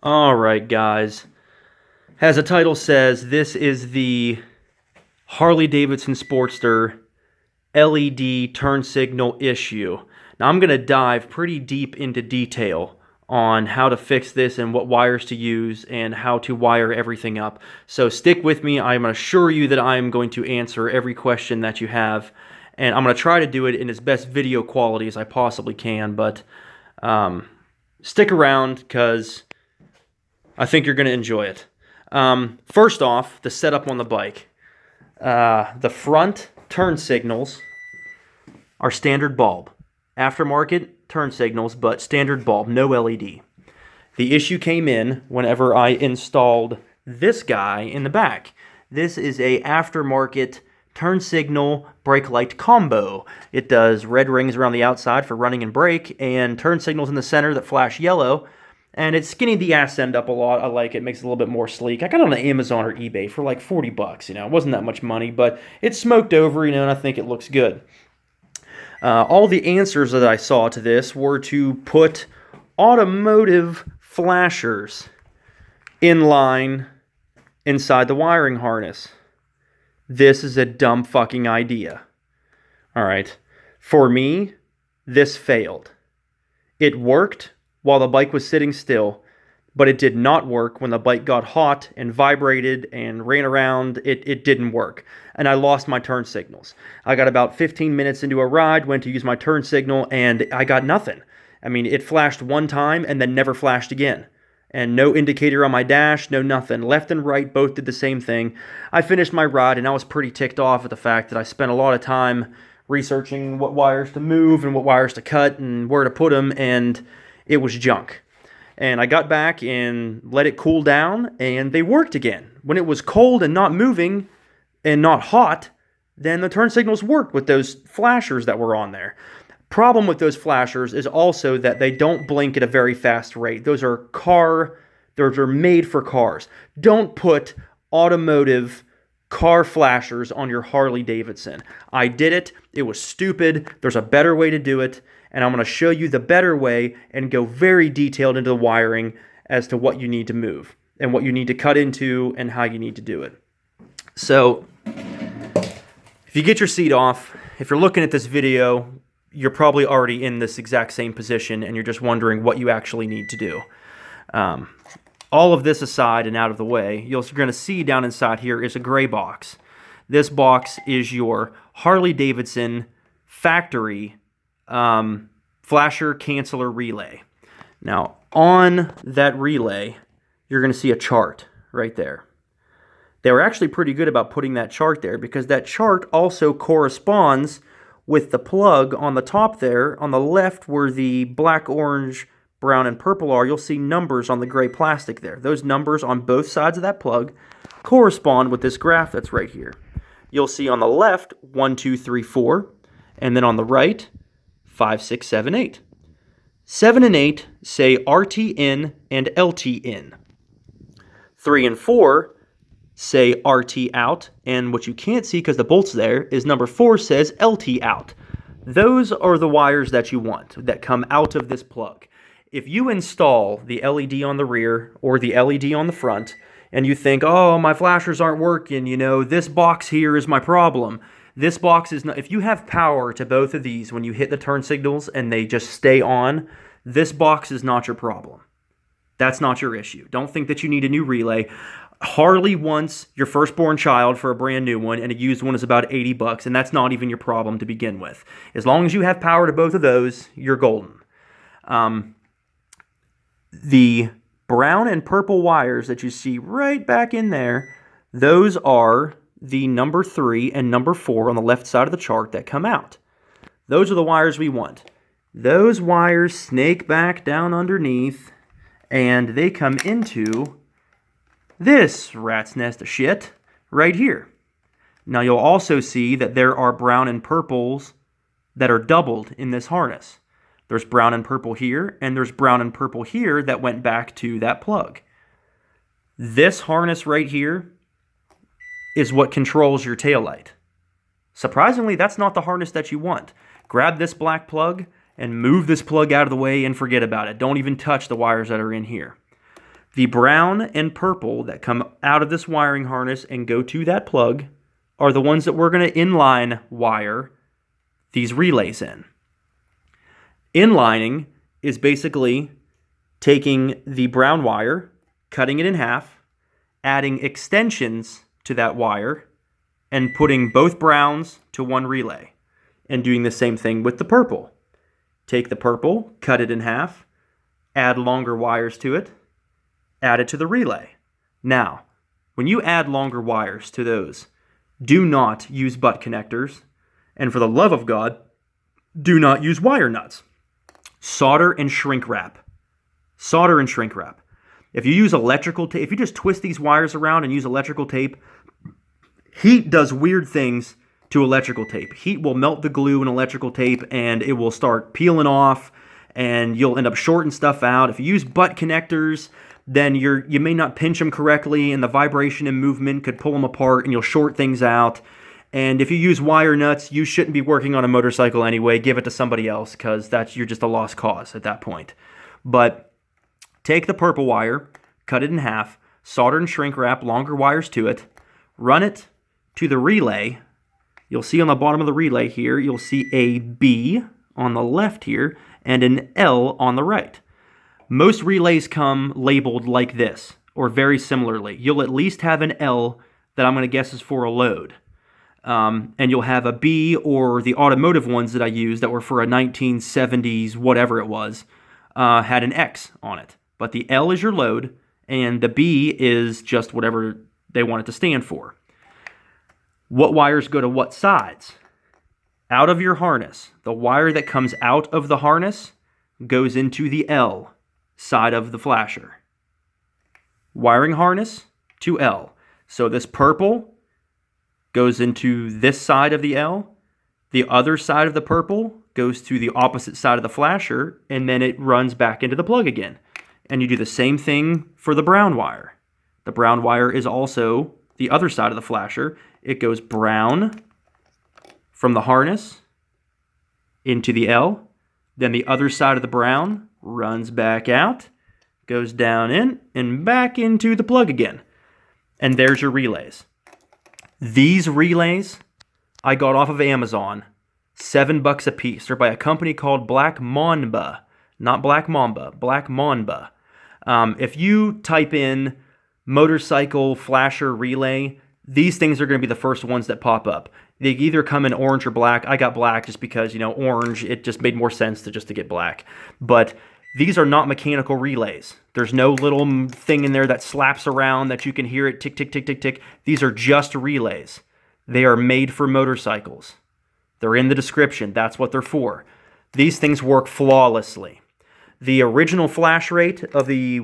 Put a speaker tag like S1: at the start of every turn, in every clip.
S1: All right, guys. As the title says, this is the Harley Sportster LED turn signal issue. Now, I'm going to dive pretty deep into detail on how to fix this and what wires to use and how to wire everything up. So stick with me. I'm going to assure you that I'm going to answer every question that you have, and I'm going to try to do it in as best video quality as I possibly can, but stick around because I think you're going to enjoy it. First off, the setup on the bike. The front turn signals are standard bulb. Aftermarket turn signals, but standard bulb, no LED. The issue came in whenever I installed this guy in the back. This is a aftermarket turn signal brake light combo. It does red rings around the outside for running and brake, and turn signals in the center that flash yellow. And it's skinnied the ass end up a lot. I like it. Makes it a little bit more sleek. I got it on Amazon or eBay for like 40 bucks, It wasn't that much money, but it's smoked over, and I think it looks good. All the answers that I saw to this were to put automotive flashers in line inside the wiring harness. This is a dumb fucking idea. All right. For me, this failed. It worked while the bike was sitting still, but it did not work when the bike got hot and vibrated and ran around. It didn't work, and I lost my turn signals. I got about 15 minutes into a ride, went to use my turn signal, and I got nothing. I mean, it flashed one time and then never flashed again. And no indicator on my dash, no nothing. Left and right both did the same thing. I finished my ride, and I was pretty ticked off at the fact that I spent a lot of time researching what wires to move and what wires to cut and where to put them, and it was junk. And I got back and let it cool down, and they worked again. When it was cold and not moving and not hot, then the turn signals worked with those flashers that were on there. Problem with those flashers is also that they don't blink at a very fast rate. Those are made for cars. Don't put automotive car flashers on your Harley Davidson. I did it. It was stupid. There's a better way to do it, and I'm going to show you the better way and go very detailed into the wiring as to what you need to move and what you need to cut into and how you need to do it. So, if you get your seat off, if you're looking at this video, you're probably already in this exact same position and you're just wondering what you actually need to do. All of this aside and out of the way, you're going to see down inside here is a gray box. This box is your Harley Davidson factory flasher canceller relay. Now, on that relay, you're going to see a chart right there. They were actually pretty good about putting that chart there because that chart also corresponds with the plug on the top there. On the left where the black, orange, brown, and purple are, you'll see numbers on the gray plastic there. Those numbers on both sides of that plug correspond with this graph that's right here. You'll see on the left 1, 2, 3, 4, and then on the right 5, 6, 7, 8. 7 and 8 say RT in and LT in. 3 and 4 say RT out, and what you can't see because the bolt's there is number 4 says LT out. Those are the wires that you want that come out of this plug. If you install the LED on the rear or the LED on the front and you think, oh, my flashers aren't working, this box here is my problem. This box is not, if you have power to both of these when you hit the turn signals and they just stay on, this box is not your problem. That's not your issue. Don't think that you need a new relay. Harley wants your firstborn child for a brand new one, and a used one is about 80 bucks, and that's not even your problem to begin with. As long as you have power to both of those, you're golden. The brown and purple wires that you see right back in there, those are the number 3 and number 4 on the left side of the chart that come out. Those are the wires we want. Those wires snake back down underneath, and they come into this rat's nest of shit right here. Now you'll also see that there are brown and purples that are doubled in this harness. There's brown and purple here, and there's brown and purple here that went back to that plug. This harness right here is what controls your taillight. Surprisingly, that's not the harness that you want. Grab this black plug and move this plug out of the way and forget about it. Don't even touch the wires that are in here. The brown and purple that come out of this wiring harness and go to that plug are the ones that we're going to inline wire these relays in. Inlining is basically taking the brown wire, cutting it in half, adding extensions to that wire, and putting both browns to one relay, and doing the same thing with the purple. Take the purple, cut it in half, add longer wires to it, add it to the relay. Now, when you add longer wires to those, do not use butt connectors, and for the love of God, do not use wire nuts. Solder and shrink wrap. Solder and shrink wrap. If you use electrical tape, if you just twist these wires around and use electrical tape, heat does weird things to electrical tape. Heat will melt the glue in electrical tape and it will start peeling off and you'll end up shorting stuff out. If you use butt connectors, then you may not pinch them correctly and the vibration and movement could pull them apart and you'll short things out. And if you use wire nuts, you shouldn't be working on a motorcycle anyway. Give it to somebody else because you're just a lost cause at that point. But take the purple wire, cut it in half, solder and shrink wrap longer wires to it, run it to the relay. You'll see on the bottom of the relay here, you'll see a B on the left here and an L on the right. Most relays come labeled like this, or very similarly. You'll at least have an L that I'm going to guess is for a load. And you'll have a B, or the automotive ones that I used that were for a 1970s, whatever it was, had an X on it. But the L is your load, and the B is just whatever they want it to stand for. What wires go to what sides? Out of your harness. The wire that comes out of the harness goes into the L side of the flasher. Wiring harness to L. So this purple goes into this side of the L. The other side of the purple goes to the opposite side of the flasher, and then it runs back into the plug again. And you do the same thing for the brown wire. The brown wire is also the other side of the flasher. It goes brown from the harness into the L. Then the other side of the brown runs back out, goes down in, and back into the plug again. And there's your relays. These relays I got off of Amazon, $7 a piece. They're by a company called Black Mamba. Not Black Mamba, Black Mamba. If you type in motorcycle flasher relay, these things are going to be the first ones that pop up. They either come in orange or black. I got black just because, orange, it just made more sense to get black. But these are not mechanical relays. There's no little thing in there that slaps around that you can hear it tick, tick, tick, tick, tick. These are just relays. They are made for motorcycles. They're in the description. That's what they're for. These things work flawlessly. The original flash rate of the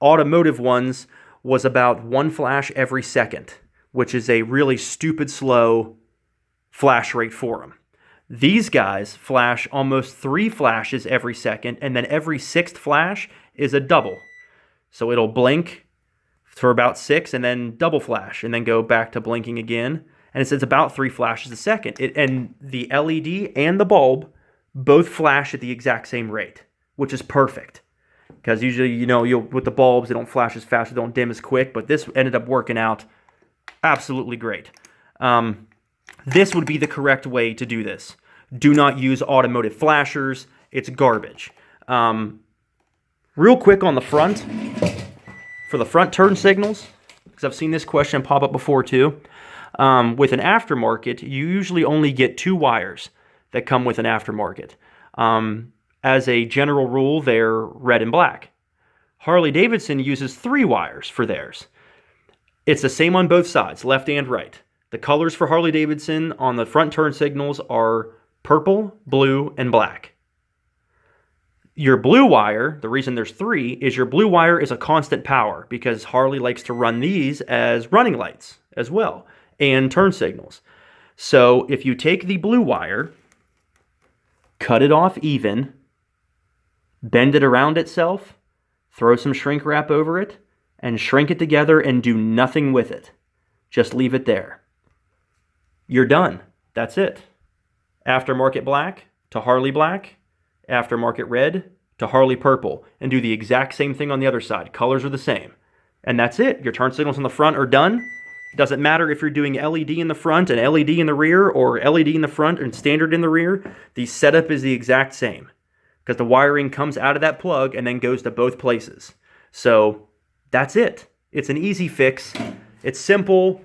S1: automotive ones was about 1 flash every second, which is a really stupid slow flash rate for them. These guys flash almost 3 flashes every second, and then every 6th flash is a double. So it'll blink for about 6 and then double flash and then go back to blinking again. And it's about 3 flashes a second. And the LED and the bulb both flash at the exact same rate, which is perfect. Because usually, with the bulbs, they don't flash as fast, they don't dim as quick, but this ended up working out absolutely great. This would be the correct way to do this. Do not use automotive flashers. It's garbage. Real quick on the front, for the front turn signals, because I've seen this question pop up before too. With an aftermarket, you usually only get 2 wires that come with an aftermarket. As a general rule, they're red and black. Harley Davidson uses 3 wires for theirs. It's the same on both sides, left and right. The colors for Harley Davidson on the front turn signals are purple, blue, and black. Your blue wire, the reason there's 3, is your blue wire is a constant power because Harley likes to run these as running lights as well and turn signals. So if you take the blue wire, cut it off even, bend it around itself, throw some shrink wrap over it, and shrink it together and do nothing with it. Just leave it there. You're done. That's it. Aftermarket black to Harley black, aftermarket red to Harley purple and do the exact same thing on the other side. Colors are the same. And that's it. Your turn signals on the front are done. It doesn't matter if you're doing LED in the front and LED in the rear, or LED in the front and standard in the rear. The setup is the exact same because the wiring comes out of that plug and then goes to both places. So that's it. It's an easy fix. It's simple.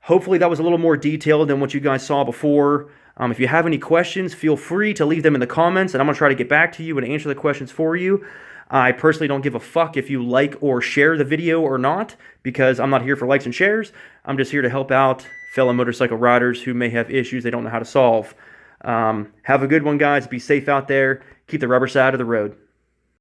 S1: Hopefully that was a little more detailed than what you guys saw before. If you have any questions, feel free to leave them in the comments, and I'm going to try to get back to you and answer the questions for you. I personally don't give a fuck if you like or share the video or not, because I'm not here for likes and shares. I'm just here to help out fellow motorcycle riders who may have issues they don't know how to solve. Have a good one, guys. Be safe out there. Keep the rubber side of the road.